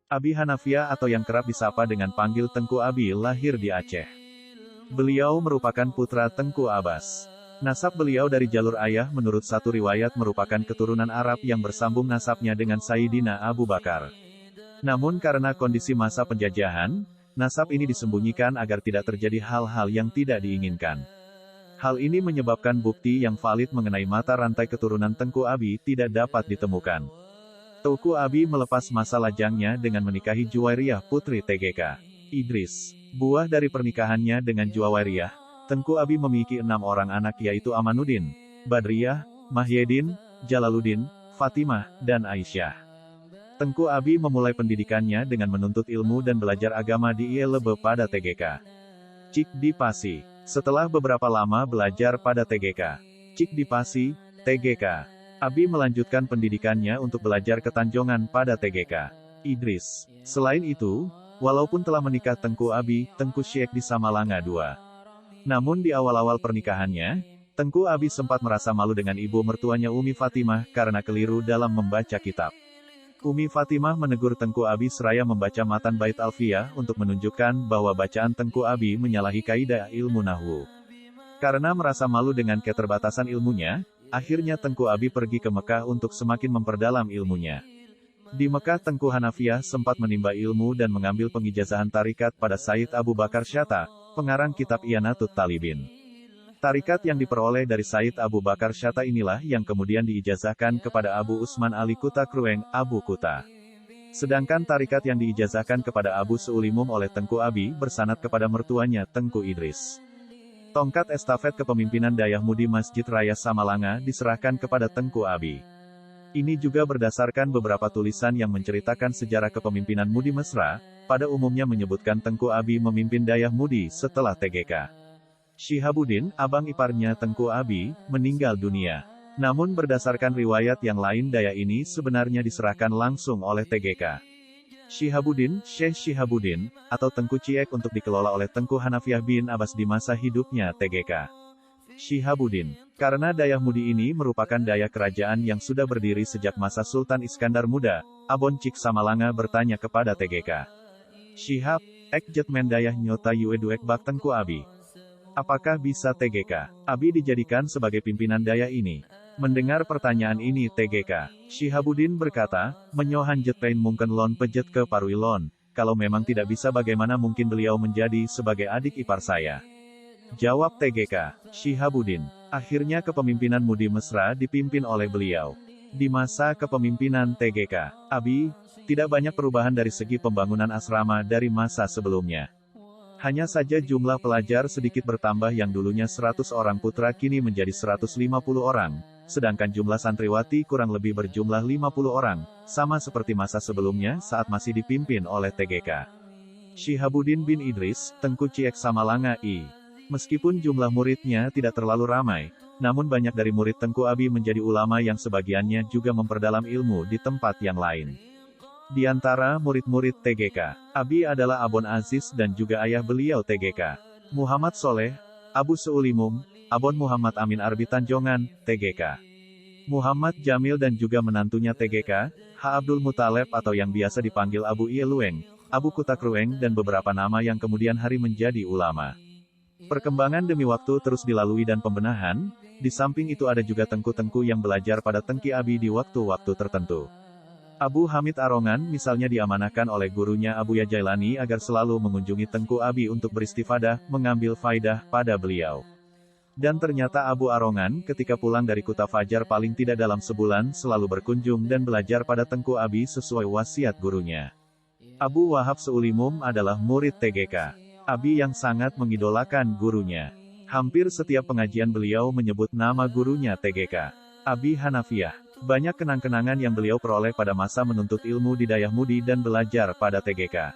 Abi Hanafiah atau yang kerap disapa dengan panggil Tengku Abi lahir di Aceh. Beliau merupakan putra Tengku Abbas. Nasab beliau dari jalur ayah menurut satu riwayat merupakan keturunan Arab yang bersambung nasabnya dengan Sayyidina Abu Bakar. Namun karena kondisi masa penjajahan, nasab ini disembunyikan agar tidak terjadi hal-hal yang tidak diinginkan. Hal ini menyebabkan bukti yang valid mengenai mata rantai keturunan Tengku Abi tidak dapat ditemukan. Tengku Abi melepas masa lajangnya dengan menikahi Juwairiyah putri TGK. Idris. Buah dari pernikahannya dengan Juwairiyah, Tengku Abi memiliki 6 orang anak yaitu Amanuddin, Badriyah, Mahyedin, Jalaluddin, Fatimah, dan Aisyah. Tengku Abi memulai pendidikannya dengan menuntut ilmu dan belajar agama di ILB pada TGK Cik di Pasi. Setelah beberapa lama belajar pada TGK Cik di Pasi, TGK, Abi melanjutkan pendidikannya untuk belajar ke Tanjongan pada TGK Idris. Selain itu, walaupun telah menikah Tengku Abi, Tengku Syekh di Samalanga II. Namun di awal-awal pernikahannya, Tengku Abi sempat merasa malu dengan ibu mertuanya Umi Fatimah karena keliru dalam membaca kitab. Umi Fatimah menegur Tengku Abi seraya membaca matan Bait Alfiyah untuk menunjukkan bahwa bacaan Tengku Abi menyalahi kaidah ilmu nahwu. Karena merasa malu dengan keterbatasan ilmunya, akhirnya Tengku Abi pergi ke Mekah untuk semakin memperdalam ilmunya. Di Mekah Tengku Hanafiah sempat menimba ilmu dan mengambil pengijazahan tarikat pada Sayyid Abu Bakar Syatta, pengarang kitab Ianatut Talibin. Tarikat yang diperoleh dari Sayyid Abu Bakar Syatta inilah yang kemudian diijazahkan kepada Abu Usman Ali Kuta Krueng, Abu Kuta. Sedangkan tarikat yang diijazahkan kepada Abu Seulimum oleh Tengku Abi bersanad kepada mertuanya Tengku Idris. Tongkat estafet kepemimpinan Dayah Mudi Masjid Raya Samalanga diserahkan kepada Tengku Abi. Ini juga berdasarkan beberapa tulisan yang menceritakan sejarah kepemimpinan Mudi Mesra, pada umumnya menyebutkan Tengku Abi memimpin Dayah Mudi setelah TGK Syihabuddin, abang iparnya Tengku Abi, meninggal dunia. Namun berdasarkan riwayat yang lain Dayah ini sebenarnya diserahkan langsung oleh TGK Syihabuddin, Syekh Syihabuddin, atau Tengku Ciek untuk dikelola oleh Tengku Hanafiah bin Abbas di masa hidupnya TGK Syihabuddin. Karena Dayah Mudi ini merupakan dayah kerajaan yang sudah berdiri sejak masa Sultan Iskandar Muda, Abon Cik Samalanga bertanya kepada TGK Syihab, Ek Jetmen Dayah Nyota Yueduek Bak Tengku Abi. Apakah bisa TGK Abi dijadikan sebagai pimpinan dayah ini? Mendengar pertanyaan ini TGK Syihabuddin berkata, menyohan jetpain mungkin lon pejet ke paruilon, kalau memang tidak bisa bagaimana mungkin beliau menjadi sebagai adik ipar saya? Jawab TGK Syihabuddin. Akhirnya kepemimpinan Mudi Mesra dipimpin oleh beliau. Di masa kepemimpinan TGK Abi, tidak banyak perubahan dari segi pembangunan asrama dari masa sebelumnya. Hanya saja jumlah pelajar sedikit bertambah yang dulunya 100 orang putra kini menjadi 150 orang, sedangkan jumlah santriwati kurang lebih berjumlah 50 orang, sama seperti masa sebelumnya saat masih dipimpin oleh TGK Syihabuddin bin Idris, Tengku Ciek Samalanga I. Meskipun jumlah muridnya tidak terlalu ramai, namun banyak dari murid Tengku Abi menjadi ulama yang sebagiannya juga memperdalam ilmu di tempat yang lain. Di antara murid-murid TGK Abi adalah Abon Aziz dan juga ayah beliau TGK Muhammad Soleh, Abu Seulimum, Abon Muhammad Amin Arbi Tanjongan, TGK Muhammad Jamil dan juga menantunya TGK H. Abdul Muthaleb atau yang biasa dipanggil Abu Ielueng, Abu Kutakrueng dan beberapa nama yang kemudian hari menjadi ulama. Perkembangan demi waktu terus dilalui dan pembenahan, di samping itu ada juga tengku-tengku yang belajar pada Tengki Abi di waktu-waktu tertentu. Abu Hamid Arongan misalnya diamanahkan oleh gurunya Abu Yajailani agar selalu mengunjungi Tengku Abi untuk beristifadah, mengambil faidah pada beliau. Dan ternyata Abu Arongan ketika pulang dari Kuta Fajar paling tidak dalam sebulan selalu berkunjung dan belajar pada Tengku Abi sesuai wasiat gurunya. Abu Wahab Seulimum adalah murid TGK Abi yang sangat mengidolakan gurunya. Hampir setiap pengajian beliau menyebut nama gurunya TGK Abi Hanafiah. Banyak kenang-kenangan yang beliau peroleh pada masa menuntut ilmu di Dayah Mudi dan belajar pada TGK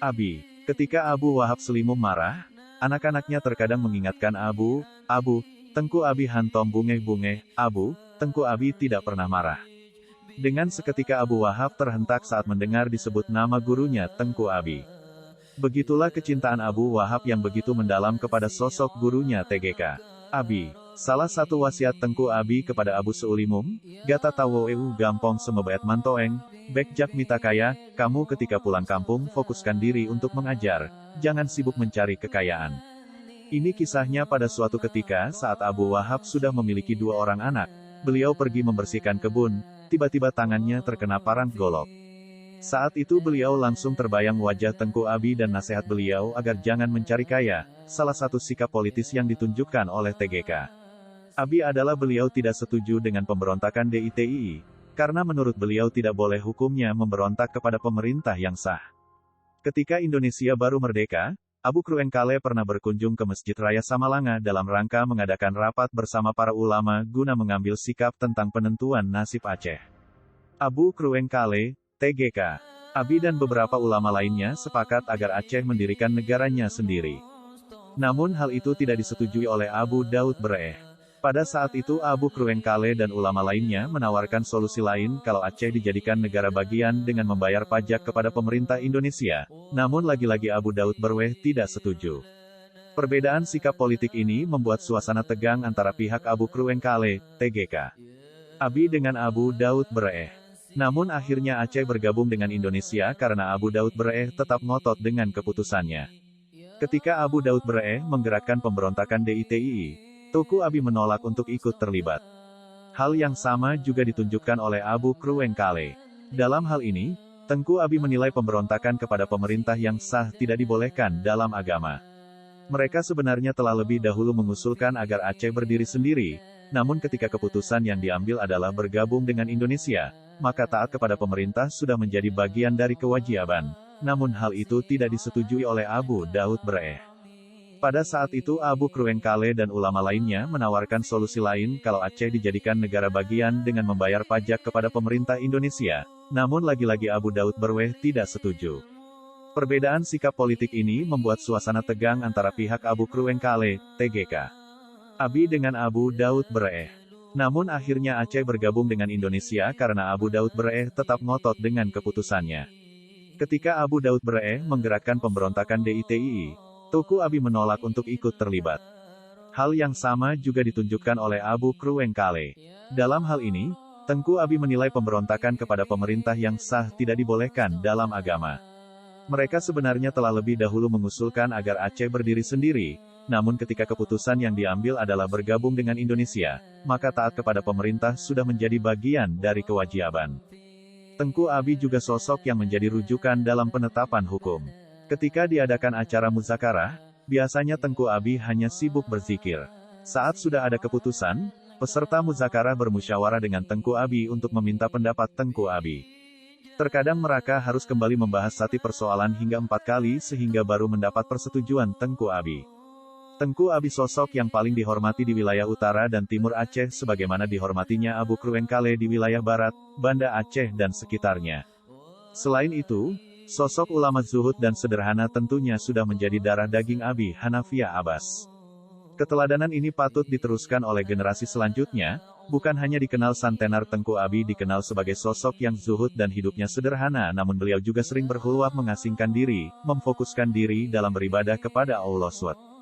Abi. Ketika Abu Wahab Selimum marah, anak-anaknya terkadang mengingatkan Abu, Tengku Abi hantom bungeh-bungeh, Tengku Abi tidak pernah marah. Dengan seketika Abu Wahab terhentak saat mendengar disebut nama gurunya Tengku Abi. Begitulah kecintaan Abu Wahab yang begitu mendalam kepada sosok gurunya TGK Abi. Salah satu wasiat Tengku Abi kepada Abu Seulimum, Gata tawo gampong semebaet mantoeng, bekjak mitakaya, kamu ketika pulang kampung fokuskan diri untuk mengajar, jangan sibuk mencari kekayaan. Ini kisahnya pada suatu ketika saat Abu Wahab sudah memiliki 2 orang anak, beliau pergi membersihkan kebun, tiba-tiba tangannya terkena parang golok. Saat itu beliau langsung terbayang wajah Tengku Abi dan nasihat beliau agar jangan mencari kaya, salah satu sikap politis yang ditunjukkan oleh TGK. Abi adalah beliau tidak setuju dengan pemberontakan DITII, karena menurut beliau tidak boleh hukumnya memberontak kepada pemerintah yang sah. Ketika Indonesia baru merdeka, Abu Kruengkale pernah berkunjung ke Masjid Raya Samalanga dalam rangka mengadakan rapat bersama para ulama guna mengambil sikap tentang penentuan nasib Aceh. Abu Kruengkale, TGK, Abi dan beberapa ulama lainnya sepakat agar Aceh mendirikan negaranya sendiri. Namun hal itu tidak disetujui oleh Abu Daud Breeh. Pada saat itu Abu Kruengkale dan ulama lainnya menawarkan solusi lain kalau Aceh dijadikan negara bagian dengan membayar pajak kepada pemerintah Indonesia, namun lagi-lagi Abu Daud Breeh tidak setuju. Perbedaan sikap politik ini membuat suasana tegang antara pihak Abu Kruengkale, TGK, Abi dengan Abu Daud Breeh. Namun akhirnya Aceh bergabung dengan Indonesia karena Abu Daud Breeh tetap ngotot dengan keputusannya. Ketika Abu Daud Breeh menggerakkan pemberontakan DITII, Tengku Abi menolak untuk ikut terlibat. Hal yang sama juga ditunjukkan oleh Abu Kruengkale. Dalam hal ini, Tengku Abi menilai pemberontakan kepada pemerintah yang sah tidak dibolehkan dalam agama. Mereka sebenarnya telah lebih dahulu mengusulkan agar Aceh berdiri sendiri, namun ketika keputusan yang diambil adalah bergabung dengan Indonesia, maka taat kepada pemerintah sudah menjadi bagian dari kewajiban. Namun hal itu tidak disetujui oleh Abu Daud Breeh. Pada saat itu Abu Kruengkale dan ulama lainnya menawarkan solusi lain kalau Aceh dijadikan negara bagian dengan membayar pajak kepada pemerintah Indonesia, namun lagi-lagi Abu Daud Breeh tidak setuju. Perbedaan sikap politik ini membuat suasana tegang antara pihak Abu Kruengkale, TGK, Abi dengan Abu Daud Breeh. Namun akhirnya Aceh bergabung dengan Indonesia karena Abu Daud Breeh tetap ngotot dengan keputusannya. Ketika Abu Daud Breeh menggerakkan pemberontakan DITII, Tengku Abi menolak untuk ikut terlibat. Hal yang sama juga ditunjukkan oleh Abu Kruengkale. Dalam hal ini, Tengku Abi menilai pemberontakan kepada pemerintah yang sah tidak dibolehkan dalam agama. Mereka sebenarnya telah lebih dahulu mengusulkan agar Aceh berdiri sendiri, namun ketika keputusan yang diambil adalah bergabung dengan Indonesia, maka taat kepada pemerintah sudah menjadi bagian dari kewajiban. Tengku Abi juga sosok yang menjadi rujukan dalam penetapan hukum. Ketika diadakan acara muzakarah, biasanya Tengku Abi hanya sibuk berzikir. Saat sudah ada keputusan, peserta muzakarah bermusyawarah dengan Tengku Abi untuk meminta pendapat Tengku Abi. Terkadang mereka harus kembali membahas satu persoalan hingga 4 kali sehingga baru mendapat persetujuan Tengku Abi. Tengku Abi sosok yang paling dihormati di wilayah utara dan timur Aceh sebagaimana dihormatinya Abu Kruengkale di wilayah barat, Banda Aceh dan sekitarnya. Selain itu, sosok ulama zuhud dan sederhana tentunya sudah menjadi darah daging Abi Hanafiah Abbas. Keteladanan ini patut diteruskan oleh generasi selanjutnya, bukan hanya dikenal santenar Tengku Abi dikenal sebagai sosok yang zuhud dan hidupnya sederhana namun beliau juga sering berkhulwat mengasingkan diri, memfokuskan diri dalam beribadah kepada Allah SWT.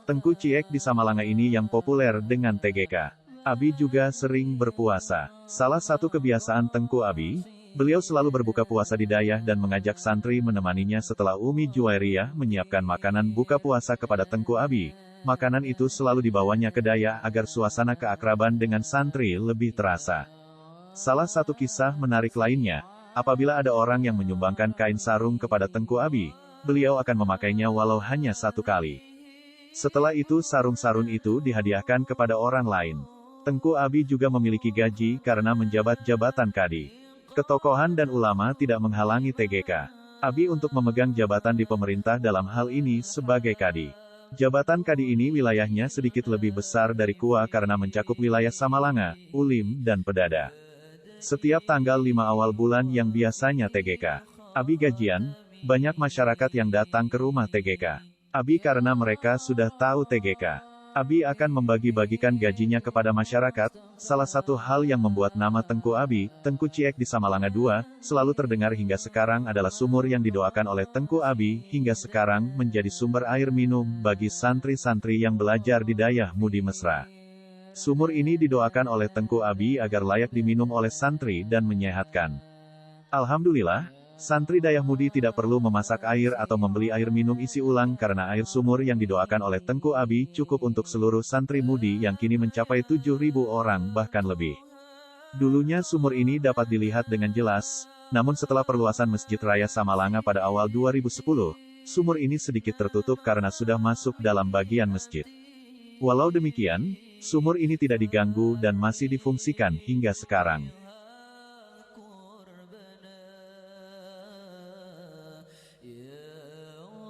Tengku Ciek di Samalanga ini yang populer dengan TGK. Abi juga sering berpuasa. Salah satu kebiasaan Tengku Abi, beliau selalu berbuka puasa di Dayah dan mengajak santri menemaninya setelah Umi Juwairiyah menyiapkan makanan buka puasa kepada Tengku Abi. Makanan itu selalu dibawanya ke Dayah agar suasana keakraban dengan santri lebih terasa. Salah satu kisah menarik lainnya, apabila ada orang yang menyumbangkan kain sarung kepada Tengku Abi, beliau akan memakainya walau hanya 1 kali. Setelah itu sarung-sarung itu dihadiahkan kepada orang lain. Tengku Abi juga memiliki gaji karena menjabat jabatan kadi. Ketokohan dan ulama tidak menghalangi TGK Abi untuk memegang jabatan di pemerintah dalam hal ini sebagai kadi. Jabatan kadi ini wilayahnya sedikit lebih besar dari KUA karena mencakup wilayah Samalanga, Ulim, dan Pedada. Setiap tanggal 5 awal bulan yang biasanya TGK Abi gajian, banyak masyarakat yang datang ke rumah TGK Abi karena mereka sudah tahu TGK Abi akan membagi-bagikan gajinya kepada masyarakat. Salah satu hal yang membuat nama Tengku Abi, Tengku Ciek di Samalanga II, selalu terdengar hingga sekarang adalah sumur yang didoakan oleh Tengku Abi, hingga sekarang menjadi sumber air minum bagi santri-santri yang belajar di Dayah Mudi Mesra. Sumur ini didoakan oleh Tengku Abi agar layak diminum oleh santri dan menyehatkan. Alhamdulillah, santri Dayahmudi tidak perlu memasak air atau membeli air minum isi ulang karena air sumur yang didoakan oleh Tengku Abi cukup untuk seluruh santri Mudi yang kini mencapai 7.000 orang bahkan lebih. Dulunya sumur ini dapat dilihat dengan jelas, namun setelah perluasan Masjid Raya Samalanga pada awal 2010, sumur ini sedikit tertutup karena sudah masuk dalam bagian masjid. Walau demikian, sumur ini tidak diganggu dan masih difungsikan hingga sekarang.